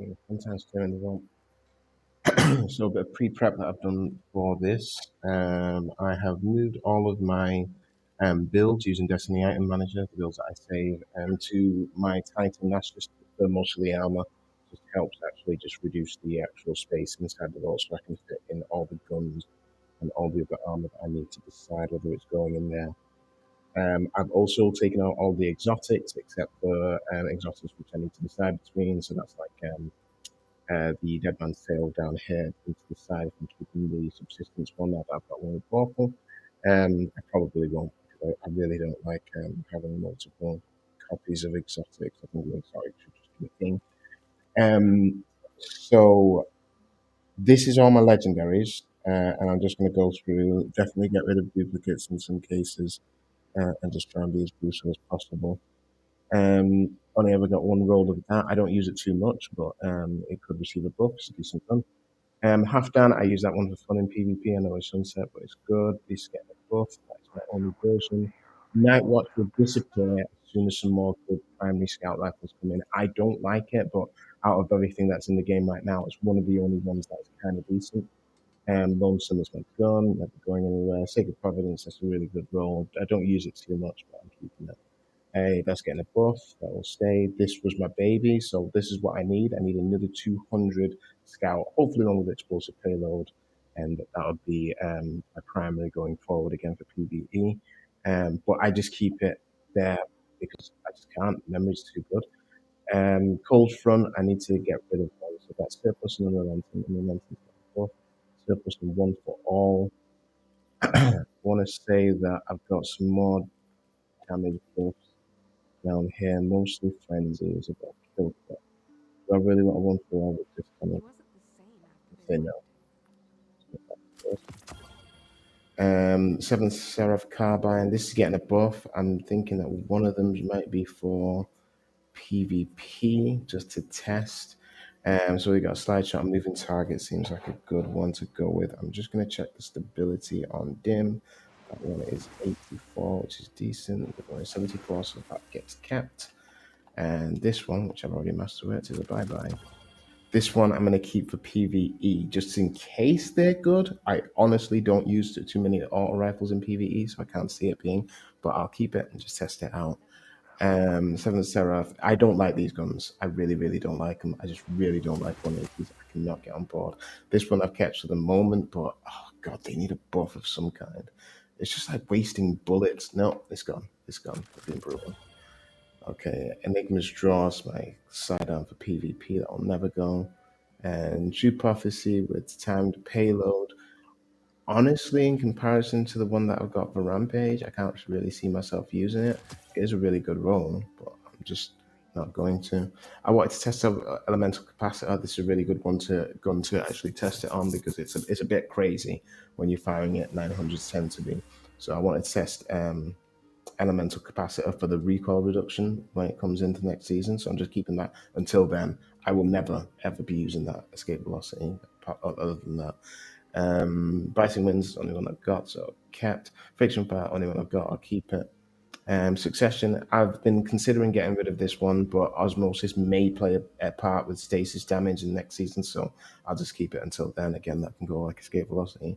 Okay, sometimes clearing the room. So a bit of pre-prep that I've done for this. I have moved all of my builds using Destiny Item Manager, the builds that I save, to my Titan. That's just for most of the armor. Just helps actually just reduce the actual space inside the vault so I can fit in all the guns and all the other armor that I need to decide whether it's going in there. I've also taken out all the exotics except for exotics which I need to decide between. So that's like the Dead Man's Tale down here into the side. If I'm keeping the subsistence one now that I've got one with Purple. I probably won't because I really don't like having multiple copies of exotics. I think the exotics should just be a thing. So this is all my legendaries, and I'm just going to go through, definitely get rid of duplicates in some cases, and just try and be as brutal as possible. Only ever got one roll of that. I don't use it too much, but it could receive a buff. It's a decent gun. Halfdan, I use that one for fun in PvP. I know it's Sunset, but it's good. This getting a buff. That's my only version. Night Watch will disappear as soon as some more good primary scout rifles come in. I don't like it, but out of everything that's in the game right now, it's one of the only ones that's kind of decent. Lonesome is my gun, never going anywhere. Sacred Providence, that's a really good roll. I don't use it too much, but I'm keeping it. Hey, that's getting a buff. That will stay. This was my baby, so this is what I need. I need another 200 scout, hopefully one with explosive payload, and that would be my primary going forward again for PvE. But I just keep it there because I just can't. Memory's too good. Cold Front, I need to get rid of one. So that's surplus and unrelenting buff. Surplus and one for all. I want to say that I've got some more damage buffs down here, mostly frenzies about kill threat. Do I really want to one for all with this kind of thing now? Seventh Seraph Carbine. This is getting a buff. I'm thinking that one of them might be for PvP, just to test. So we got a slide shot. Moving target seems like a good one to go with. I'm just going to check the stability on Dim. That one is 84, which is decent. The one is 74, so that gets kept. And this one, which I've already mastered it, is a bye-bye. This one I'm going to keep for PvE, just in case they're good. I honestly don't use too many auto rifles in PvE, so I can't see it being, but I'll keep it and just test it out. Seventh Seraph, I don't like these guns. I really, really don't like them. I just really don't like 180s. I cannot get on board. This one I've kept for the moment, but oh god, they need a buff of some kind. It's just like wasting bullets. No, it's gone. It's gone. It's been brutal. Okay, Enigma's Draws, my sidearm for PvP, that'll never go. And True Prophecy with timed payload. Honestly, in comparison to the one that I've got for Rampage, I can't really see myself using it. It is a really good roll, but I'm just not going to. I wanted to test out Elemental Capacitor. This is a really good gun to actually test it on because it's a bit crazy when you're firing it 910 to be. So I wanted to test Elemental Capacitor for the recoil reduction when it comes into next season. So I'm just keeping that until then. I will never ever be using that escape velocity. Other than that, Biting Winds is the only one I've got, so kept. Friction Fire, only one I've got, I'll keep it. Succession, I've been considering getting rid of this one, but Osmosis may play a part with stasis damage in next season, so I'll just keep it until then. Again, that can go like escape velocity.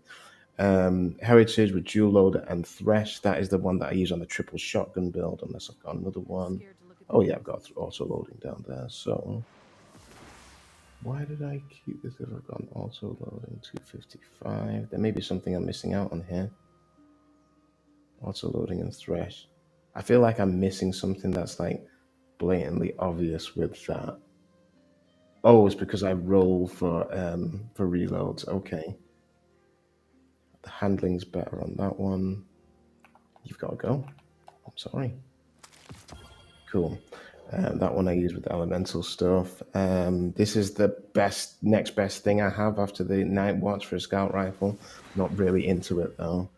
Heritage with Dual Loader and Thresh, that is the one that I use on the triple shotgun build, unless I've got another one. Oh yeah, I've got auto loading down there, so why did I keep this if I've got an auto loading 255? There may be something I'm missing out on here. Auto loading and Thresh. I feel like I'm missing something that's like blatantly obvious with that. Oh, it's because I roll for reloads. Okay. The handling's better on that one. You've got to go. I'm sorry. Cool. That one I use with elemental stuff. This is the next best thing I have after the Night Watch for a scout rifle. Not really into it though.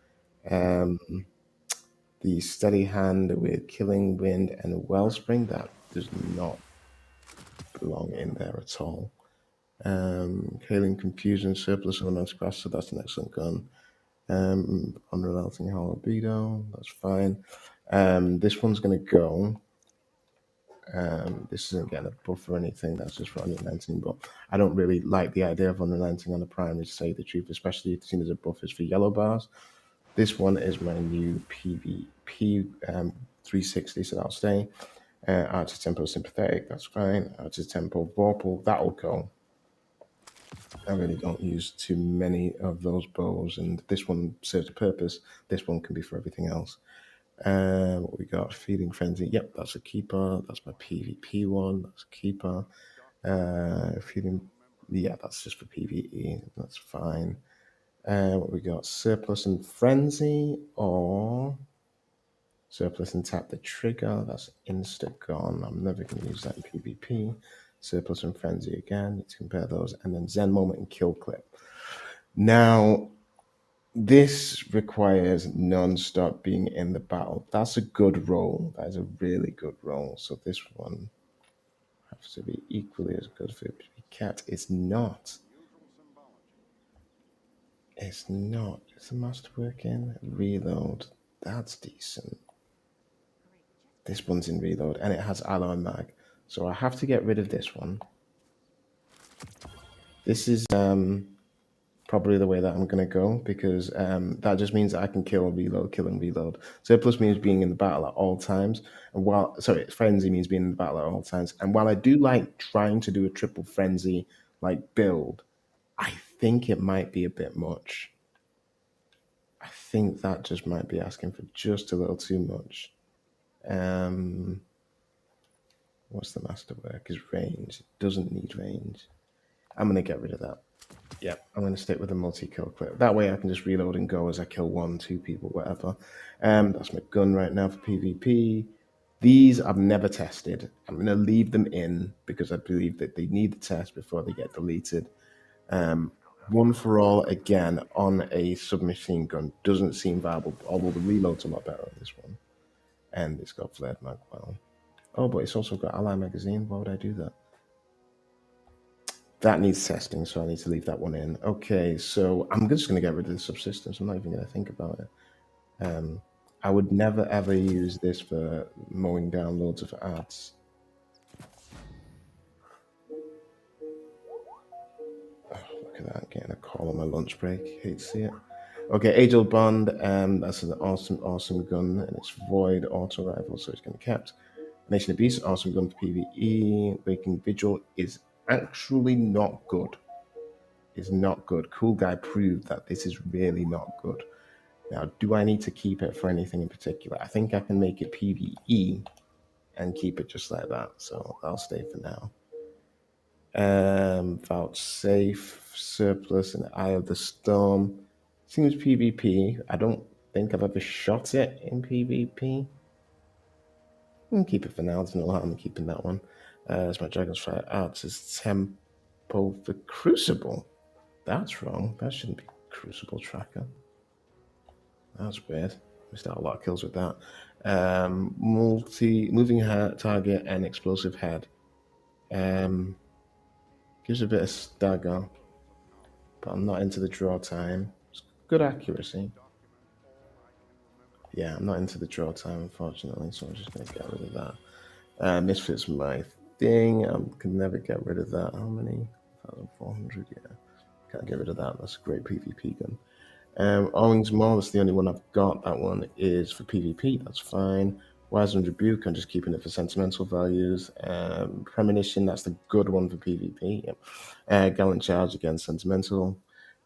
The Steady Hand with Killing Wind and Wellspring, that does not belong in there at all. Kaling Confusion, Surplus of Immense Class, so that's an excellent gun. Unrelenting Halabido, that's fine. This one's going to go. This isn't getting a buff or anything. That's just for unrelenting. But I don't really like the idea of unrelenting on the primary, to say the truth, especially if seen as a buff is for yellow bars. This one is my new PvP 360, so that'll stay. Archer Tempo Sympathetic, that's fine. Archer Tempo Vorpal, that'll go. I really don't use too many of those bows, and this one serves a purpose. This one can be for everything else. What we got? Feeding Frenzy. Yep, that's a keeper. That's my PvP one. That's a keeper. Feeding. Yeah, that's just for PvE. That's fine. What we got? Surplus and Frenzy, or Surplus and Tap the Trigger. That's insta gone. I'm never going to use that in PvP. Surplus and Frenzy again. Need to compare those. And then Zen Moment and Kill Clip. Now, this requires non-stop being in the battle. That's a good roll. That is a really good roll. So this one has to be equally as good for Cat. It's not. It's not. Is the masterwork in? Reload. That's decent. This one's in reload, and it has alloy mag. So I have to get rid of this one. This is probably the way that I'm going to go, because that just means that I can kill and reload. Surplus means being in the battle at all times. And Frenzy means being in the battle at all times. And while I do like trying to do a triple Frenzy like build, I think it might be a bit much. I think that just might be asking for just a little too much. What's the masterwork? Is range. It doesn't need range. I'm going to get rid of that. Yeah, I'm going to stick with the multi-kill clip. That way I can just reload and go as I kill 1, 2 people, whatever. That's my gun right now for PvP. These I've never tested. I'm going to leave them in because I believe that they need the test before they get deleted. One for all, again, on a submachine gun doesn't seem viable, although the reload's a lot better on this one. And it's got flared mag. Well, oh, but it's also got ally magazine. Why would I do that? That needs testing, so I need to leave that one in. Okay, so I'm just going to get rid of the subsistence. I'm not even going to think about it. I would never ever use this for mowing down loads of ads. Oh, look at that, getting a call on my lunch break. Hate to see it. Okay, Age-Old Bond. That's an awesome gun, and it's void auto rifle, so it's going to be kept. Nation of Beasts, awesome gun for PvE. Waking Vigil is actually not good. Is not good. Cool Guy proved that this is really not good. Now, do I need to keep it for anything in particular? I think I can make it PvE and keep it just like that. So I'll stay for now. Vouchsafe, Surplus, and Eye of the Storm. Seems PvP. I don't think I've ever shot it in PvP. I'll keep it for now. There's no harm in keeping that one. It's my Dragon's Fire Arts is Tempo for Crucible. That's wrong. That shouldn't be Crucible Tracker. That's weird. Missed out a lot of kills with that. Moving target and explosive head. Gives a bit of stagger, but I'm not into the draw time. It's good accuracy. Yeah, I'm not into the draw time, unfortunately, so I'm just going to get rid of that. Misfits my thing. I can never get rid of that. How many? 1,400, yeah. Can't get rid of that. That's a great PvP gun. Owings Maul, that's the only one I've got. That one is for PvP, that's fine. Wizened Rebuke, I'm just keeping it for sentimental values. Premonition, that's the good one for PvP. Yep. Gallant Charge, again, sentimental.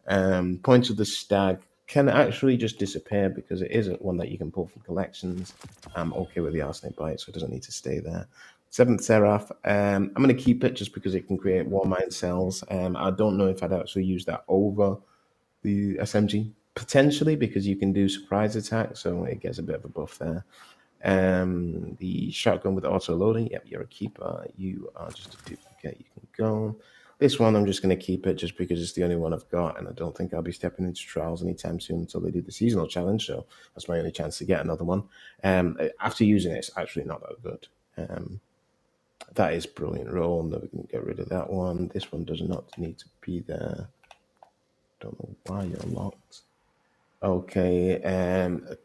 Point of the Stag can actually just disappear because it isn't one that you can pull from collections. I'm okay with the Arsenic Bite, so it doesn't need to stay there. Seventh Seraph, I'm going to keep it just because it can create Warmind cells. I don't know if I'd actually use that over the SMG potentially because you can do surprise attack, so it gets a bit of a buff there. The shotgun with auto loading, yep, you're a keeper. You are just a duplicate. You can go. This one, I'm just going to keep it just because it's the only one I've got, and I don't think I'll be stepping into trials anytime soon until they do the seasonal challenge. So that's my only chance to get another one. After using it, it's actually not that good. That is brilliant roll. Never going to get rid of that one. This one does not need to be there. Don't know why you're locked. Okay,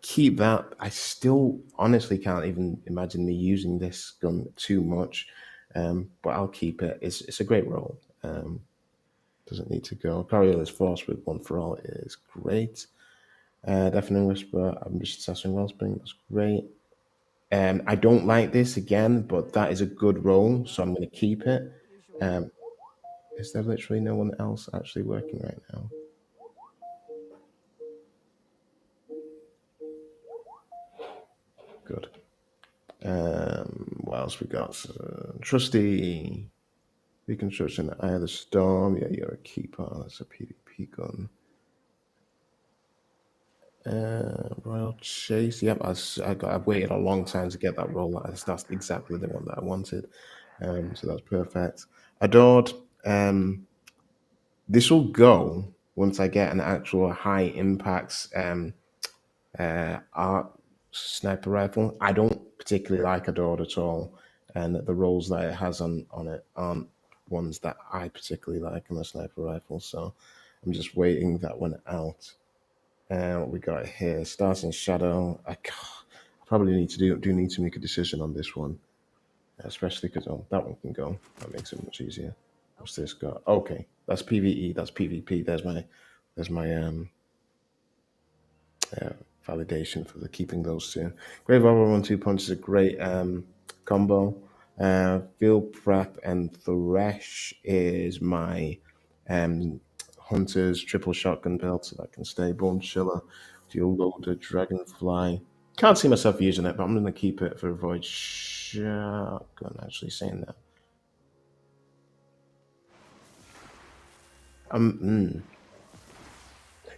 keep that. I still honestly can't even imagine me using this gun too much, but I'll keep it. It's a great roll. Doesn't need to go. Coriolis Force with one for all is great. Deafening Whisper, Ambitious Assassin Wellspring, that's great. I don't like this again, but that is a good roll, so I'm going to keep it. Um, is there literally no one else actually working right now? Good. What else we got? Trusty Reconstruction, Eye of the Storm. Yeah, you're a keeper. That's a PvP gun. Royal Chase. Yep, I waited a long time to get that roll. That's exactly the one that I wanted. So that's perfect. Adored. This will go once I get an actual high impact art sniper rifle. I don't particularly like Adored at all, and the rolls that it has on it aren't ones that I particularly like on a sniper rifle. So I'm just waiting that one out. And what we got here, Stars in Shadow. Probably do need to make a decision on this one, especially because that one can go. That makes it much easier. What's this got? Okay, that's PVE. That's PvP. There's my validation for the keeping those two. Grave Robber 1-2 Punch is a great combo. Field Prep and Thresh is my um, Hunter's triple shotgun belt, so that can stay. Bone Chiller, Dual Loader, Dragonfly. Can't see myself using it, but I'm going to keep it for Void Shotgun, actually saying that. Um,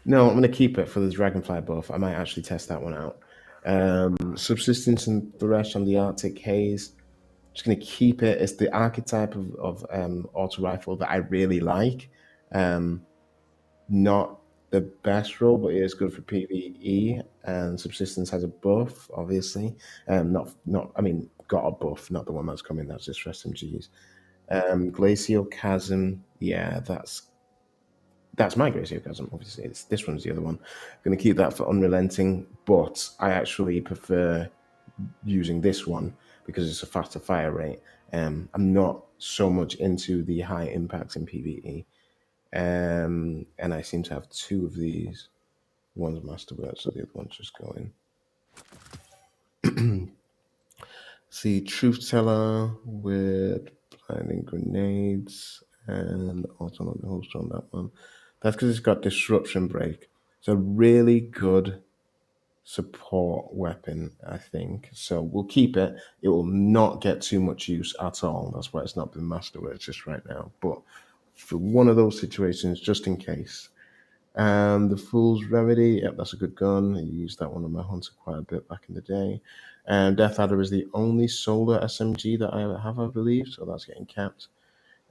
No, I'm going to keep it for the Dragonfly buff. I might actually test that one out. Subsistence and Thresh on the Arctic Haze. Just going to keep it. It's the archetype of auto rifle that I really like. Um, Not the best role, but it is good for PvE. And Subsistence has a buff, obviously. Not. I mean, got a buff, not the one that's coming. That's just for SMGs. Glacial Chasm. Yeah, that's my Gracie Chasm. Obviously, this one's the other one. I'm going to keep that for Unrelenting, but I actually prefer using this one because it's a faster fire rate. I'm not so much into the high impacts in PvE, and I seem to have two of these. One's Masterwork, so the other one's just going. See, Truth Teller with blinding grenades and automatic holster on that one. That's because it's got Disruption Break. It's a really good support weapon, I think. So we'll keep it. It will not get too much use at all. That's why it's not been Masterwork just right now. But for one of those situations, just in case. The Fool's Remedy, yep, that's a good gun. I used that one on my Hunter quite a bit back in the day. And Death Adder is the only solar SMG that I have, I believe, so that's getting kept.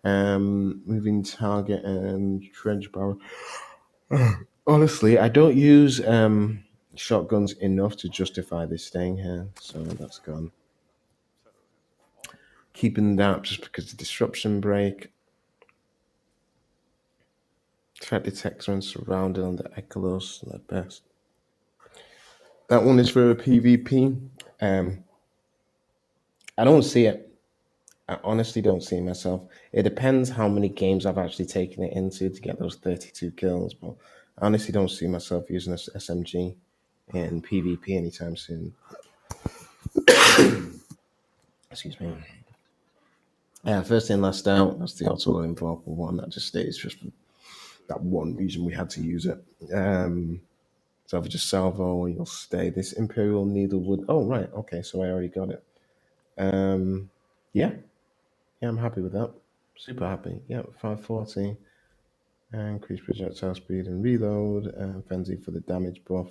Moving Target and Trench Barrel. Honestly, I don't use shotguns enough to justify this staying here, so that's gone. Keeping that just because the disruption break. Threat detector and surrounded on the Echolos, the best. That one is for a PvP. Um, I don't see it. I honestly don't see myself. It depends how many games I've actually taken it into to get those 32 kills, but I honestly don't see myself using this SMG in PvP anytime soon. Excuse me. Yeah, first in, last out. That's the auto invulnerable one. That just stays just for that one reason we had to use it. So if I just salvo, you'll stay. This Imperial Needlewood. Oh, right. Okay, so I already got it. Yeah. Yeah, I'm happy with that. Super happy. Yeah, 540. Increase projectile speed and reload. And Frenzy for the damage buff.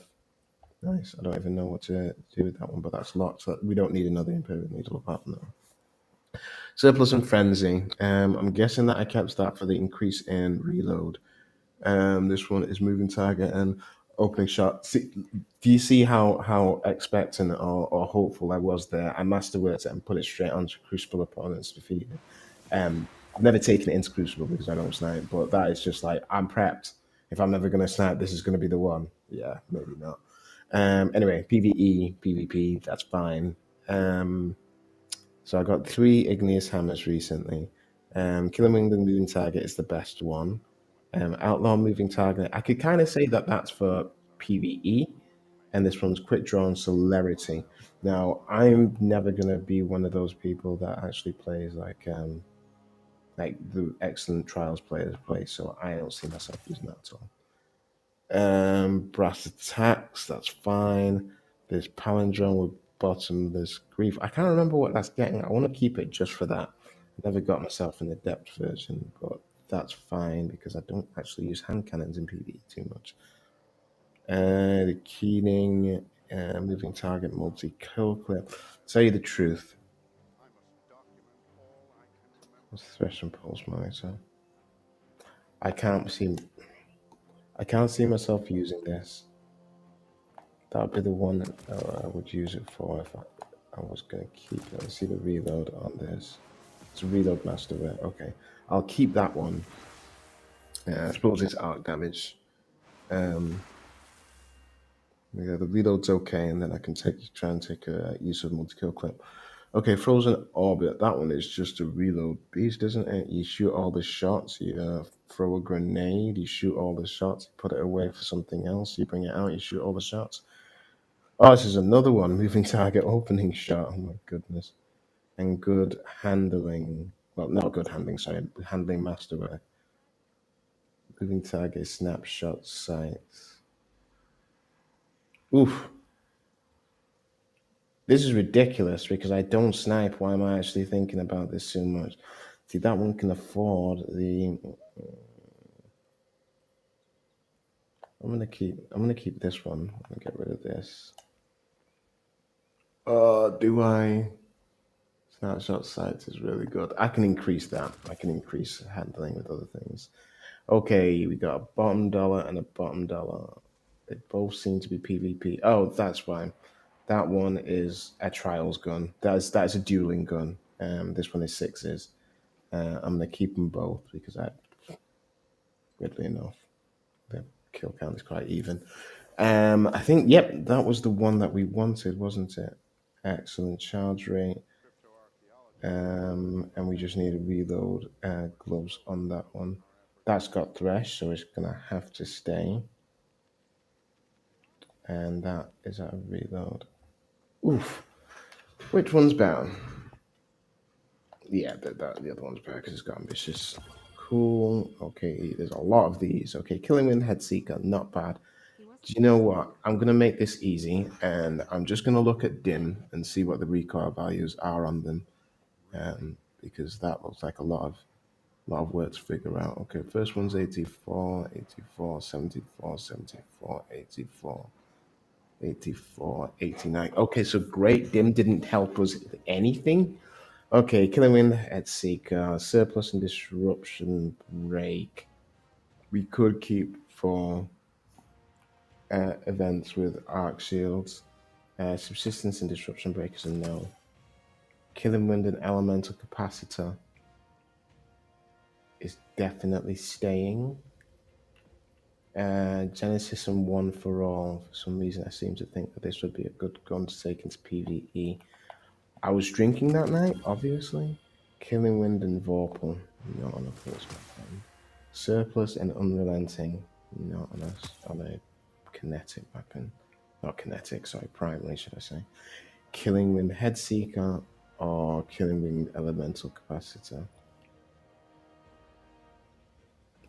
Nice. I don't even know what to do with that one, but that's locked. So we don't need another Imperial Needle apart from that. Surplus and Frenzy. I'm guessing that I kept that for the increase in reload. This one is moving target and opening shot. See, do you see how expectant or hopeful I was there? I masterworked it and put it straight onto Crucible opponents defeated. I've never taken it into Crucible because I don't snipe, but that is just like I'm prepped. If I'm ever going to snap, this is going to be the one. Yeah, maybe not. Anyway, PvE, PvP, that's fine. So I got 3 Igneous Hammers recently. Killing Winged and Moving Target is the best one. Outlaw Moving Target, I could kind of say that that's for PvE, and this one's Quick Draw and Celerity. Now, I'm never going to be one of those people that actually plays like the excellent Trials players play, so I don't see myself using that at all. Brass Attacks, that's fine. There's Palindrome with bottom, there's Grief. I can't remember what that's getting. I want to keep it just for that. I never got myself in the depth version, but that's fine because I don't actually use hand cannons in PvE too much. The Keening, moving target, multi kill clip. Tell you the truth. What's Thresh and Pulse Monitor? I can't see. I can't see myself using this. That would be the one that I would use it for if I was going to keep it. Let's see the reload on this. It's a reload master. Okay, I'll keep that one. I suppose it's arc damage. Yeah, the reload's okay, and then I can try and take a use of multi-kill clip. Okay, Frozen Orbit. That one is just a reload beast, isn't it? You shoot all the shots, you throw a grenade, you shoot all the shots, you put it away for something else, you bring it out, you shoot all the shots. Oh, this is another one. Moving target opening shot. Oh my goodness. And good handling. Well, not good handling, sorry. Handling masterwork. Moving target snapshot sights. Oof. This is ridiculous because I don't snipe. Why am I actually thinking about this so much? See, that one can afford the. I'm gonna keep this one. I'm gonna get rid of this. Do I? Snapshot sights is really good. I can increase that. I can increase handling with other things. Okay, we got a bottom dollar and a bottom dollar. They both seem to be PvP. Oh, that's fine. That one is a trials gun. That's a dueling gun. This one is sixes. I'm gonna keep them both because weirdly enough, the kill count is quite even. I think that was the one that we wanted, wasn't it? Excellent charge rate. And we just need to reload gloves on that one. That's got Thresh, so it's gonna have to stay. And that is a reload. Oof. Which one's better? Yeah, the other one's better because it's got ambitious. Cool. Okay, there's a lot of these. Okay, Killing Wind Headseeker, not bad. Do you know what? I'm gonna make this easy, and I'm just gonna look at Dim and see what the recoil values are on them, because that looks like a lot of work to figure out. Okay, first one's 84, 84, 74, 74, 84. 84, 89. Okay, so great. Dim didn't help us anything. Okay, Killing Wind at Seeker, Surplus and Disruption Break. We could keep for events with Arc Shields. Subsistence and Disruption Break is a no. Killing Wind and Elemental Capacitor is definitely staying. Genesis and One for All. For some reason, I seem to think that this would be a good gun to take into PvE. I was drinking that night, obviously. Killing Wind and Vorpal, not on a force weapon. Surplus and Unrelenting, not on a kinetic weapon. Not kinetic, sorry, primary, should I say. Killing Wind Headseeker or Killing Wind Elemental Capacitor.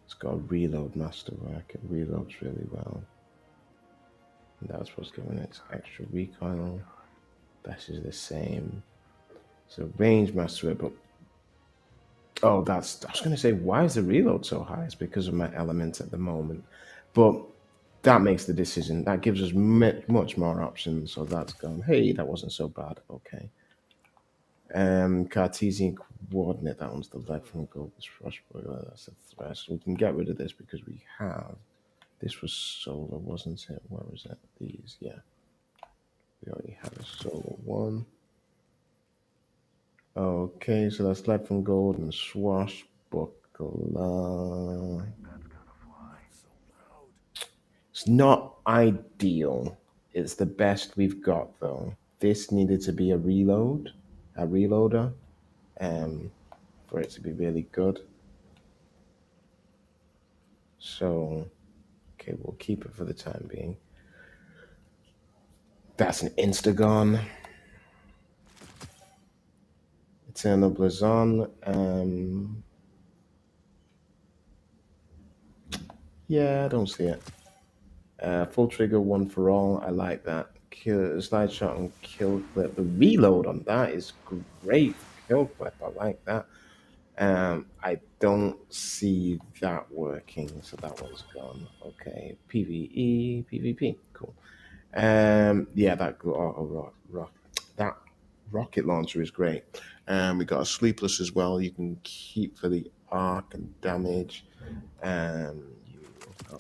It's got a reload masterwork. It reloads really well. And that's what's giving it extra recoil. This is the same. So range masterwork, but I was going to say, why is the reload so high? It's because of my element at the moment. But that makes the decision. That gives us much more options. So that's gone, hey, that wasn't so bad. Okay. Cartesian coordinate, that one's the lead from gold. That's a thresh. We can get rid of this because we have. This was solar, wasn't it? Where was it? These, yeah. We already have a solar one. Okay, so that's lead from gold and swashbuckler. It's not ideal. It's the best we've got though. This needed to be a reloader, um, for it to be really good. So, okay, we'll keep it for the time being. That's an Instagon. Eternal Blazon. Yeah, I don't see it. Full trigger, one for all. I like that. Slide shot and kill clip. The reload on that is great. Kill clip, I like that. I don't see that working, so that one's gone. Okay, PVE, PvP, cool. Yeah, that rocket launcher is great. We got a sleepless as well. You can keep for the arc and damage. You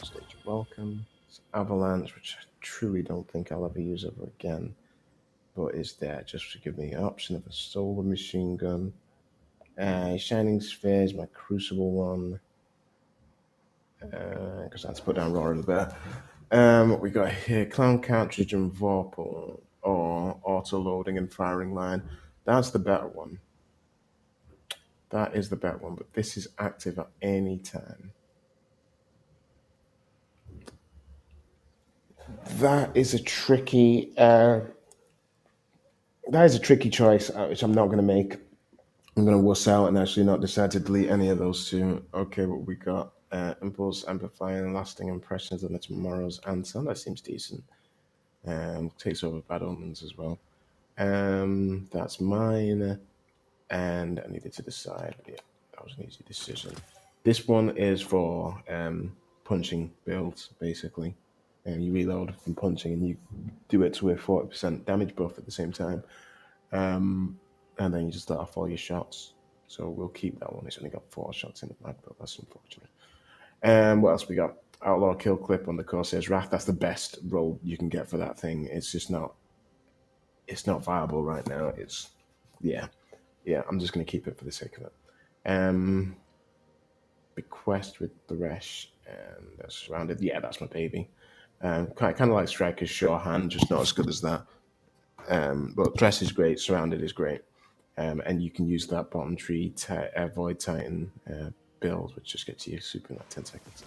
stage welcome. It's avalanche, which I truly don't think I'll ever use ever again, but it's there just to give me the option of a solar machine gun. Shining Sphere is my crucible one, because I had to put down Roar of the Bear. We got here Clown Cartridge and Vorpal, or auto loading and firing line. That's the better one. That is the better one, but this is active at any time. That is a tricky. That is a tricky choice, which I'm not going to make. I'm going to wuss out and actually not decide to delete any of those two. Okay, what we got? Impulse, amplifying, lasting impressions on the tomorrow's answer. That seems decent. Takes over bad omens as well. That's mine. And I needed to decide. Yeah, that was an easy decision. This one is for punching builds, basically. And you reload from punching and you do it to a 40% damage buff at the same time. And then you just start off all your shots. So we'll keep that one. It's only got 4 shots in the mag, but that's unfortunate. What else we got? Outlaw kill clip on the Corsair's Wrath. That's the best roll you can get for that thing. It's just not. It's not viable right now. It's yeah. I'm just gonna keep it for the sake of it. Bequest with the Resh and that's surrounded. Yeah, that's my baby. Kind of like Striker's Sure Hand, just not as good as that. But Dress is great. Surrounded is great. And you can use that bottom tree Void Titan build, which just gets you super in like 10 seconds.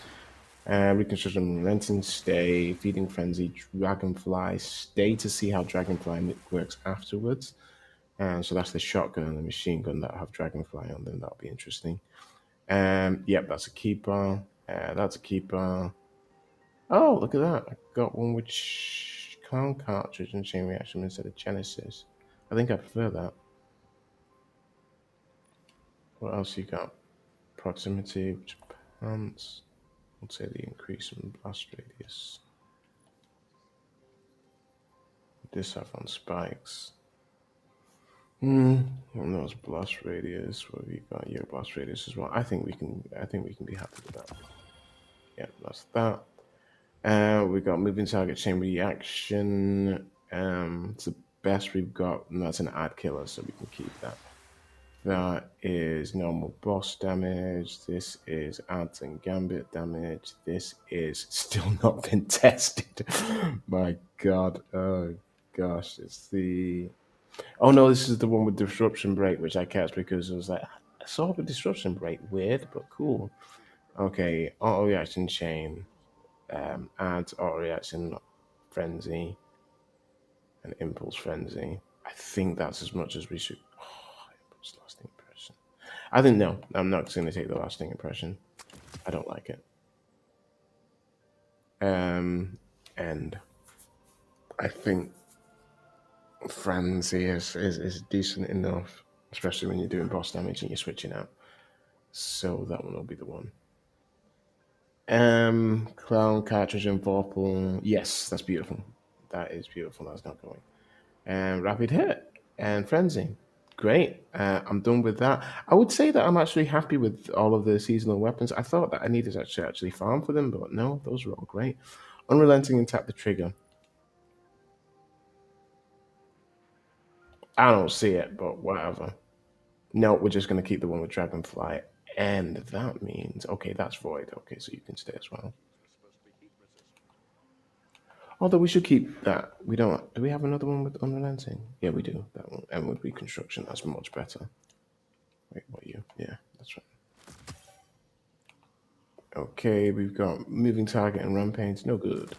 Reconstruction, Renting, Stay, Feeding Frenzy, Dragonfly, Stay to see how Dragonfly works afterwards. So that's the shotgun and the machine gun that have Dragonfly on them. That'll be interesting. Yep, that's a keeper. That's a keeper. Oh, look at that. I got one with Clown Cartridge and Chain Reaction instead of Genesis. I think I prefer that. What else you got? Proximity, which pants. I'd say the increase in blast radius. This have on spikes. And those blast radius. What have you got? Yeah, blast radius as well. I think we can be happy with that. Yeah, that's that. We got moving target chain reaction. It's the best we've got, and that's an ad killer, so we can keep that. That is normal boss damage. This is ads and gambit damage. This is still not been tested. My God. Oh gosh. It's the. Oh no, this is the one with disruption break, which I catch because it was like I saw the disruption break. Weird, but cool. Okay, auto reaction chain. Adds auto reaction frenzy and impulse frenzy. I think that's as much as we should. Oh, impulse lasting impression. I think no, I'm not going to take the lasting impression. I don't like it. And I think frenzy is decent enough, especially when you're doing boss damage and you're switching out. So that one will be the one. Clown cartridge and Vorpal. Yes, that's beautiful. That is beautiful. That's not going. And rapid hit and frenzy. Great. I'm done with that. I would say that I'm actually happy with all of the seasonal weapons. I thought that I needed to actually farm for them, but no, those are all great. Unrelenting and tap the trigger. I don't see it, but whatever. No, we're just going to keep the one with Dragonfly. And that means, okay, that's Void. Okay, so you can stay as well. Although we should keep that. We don't. Do we have another one with unrelenting? Yeah, we do. That one. And with reconstruction, that's much better. Wait, what are you? Yeah, that's right. Okay, we've got moving target and rampage. No good.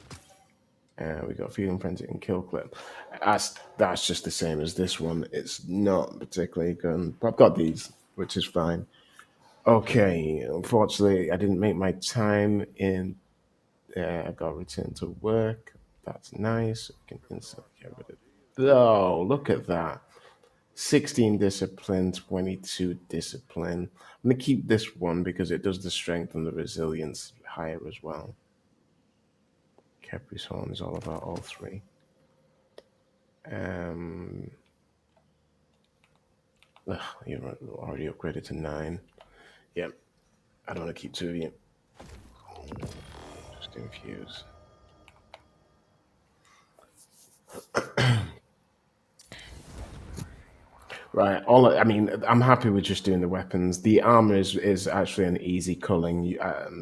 And we got feeling frenzy and kill clip. That's just the same as this one. It's not particularly good. But I've got these, which is fine. Okay, unfortunately, I didn't make my time in. I got returned to work. That's nice. We can instantly get rid of. Oh, look at that. 16 discipline, 22 discipline. I'm going to keep this one because it does the strength and the resilience higher as well. Kepri's Horn is all about all three. Um, you're already upgraded to 9. Yep. I don't want to keep 2 of you. Just infuse. Right. I mean, I'm happy with just doing the weapons. The armor is actually an easy culling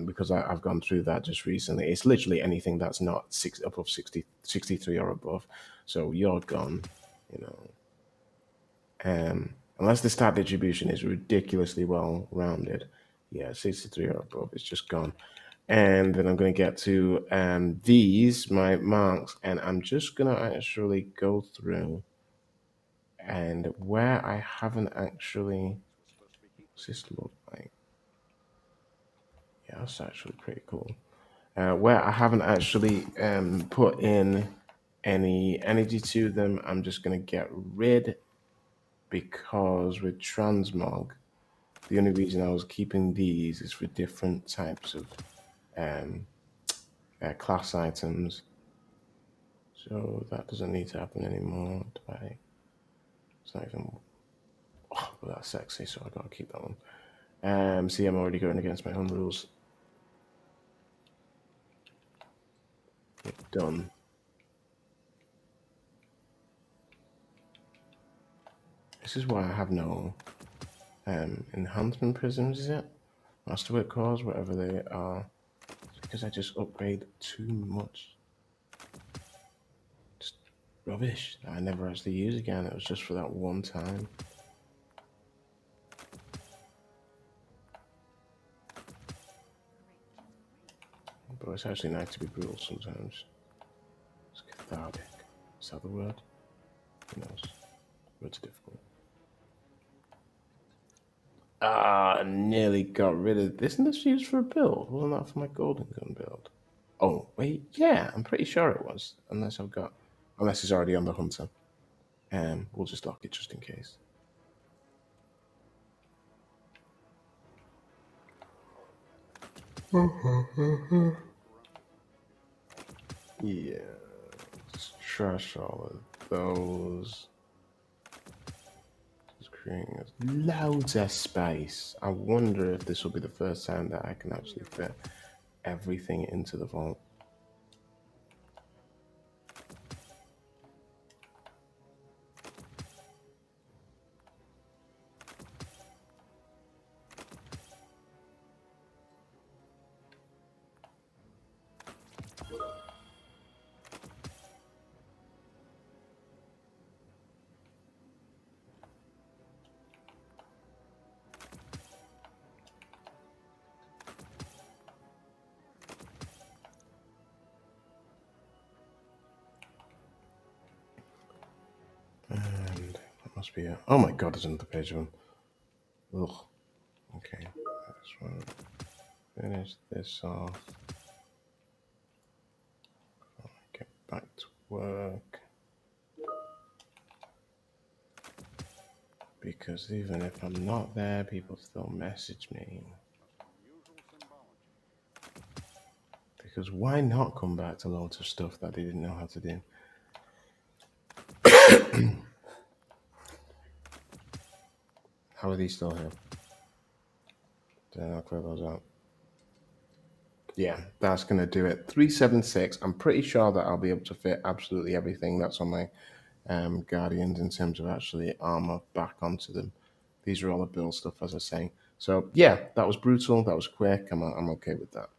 because I've gone through that just recently. It's literally anything that's not above 63 or above. So you're gone, you know. Unless the stat distribution is ridiculously well rounded. Yeah, 63 or above, it's just gone. And then I'm going to get to these, my marks, and I'm just going to actually go through and where I haven't actually, what's this look like? Yeah, that's actually pretty cool. Where I haven't actually put in any energy to them, I'm just going to get rid because with transmog, the only reason I was keeping these is for different types of um, class items. So that doesn't need to happen anymore. It's not even. Oh, but that's sexy, so I gotta keep that one. See, I'm already going against my own rules. Done. This is why I have no enhancement prisms, is it? Masterwork cores, whatever they are. It's because I just upgrade too much. Just rubbish that I never actually use again. It was just for that one time. But it's actually nice to be brutal sometimes. It's cathartic. Is that the word? Who knows? Words are difficult. Nearly got rid of this. Isn't this used for a build? Wasn't that for my golden gun build? Oh, wait, yeah, I'm pretty sure it was. Unless it's already on the hunter. We'll just lock it just in case. Yeah, just trash all of those. Just creating loads of space. I wonder if this will be the first time that I can actually fit everything into the vault. And that must be it. Oh my god, there's another page of them. Ugh. Okay. That's right. Finish this off. Get back to work. Because even if I'm not there, people still message me. Because why not come back to loads of stuff that they didn't know how to do? How are these still here? Then I'll clear those out. Yeah, that's going to do it. 376. I'm pretty sure that I'll be able to fit absolutely everything that's on my Guardians in terms of actually armor back onto them. These are all the build stuff, as I was saying. So, yeah, that was brutal. That was quick. I'm okay with that.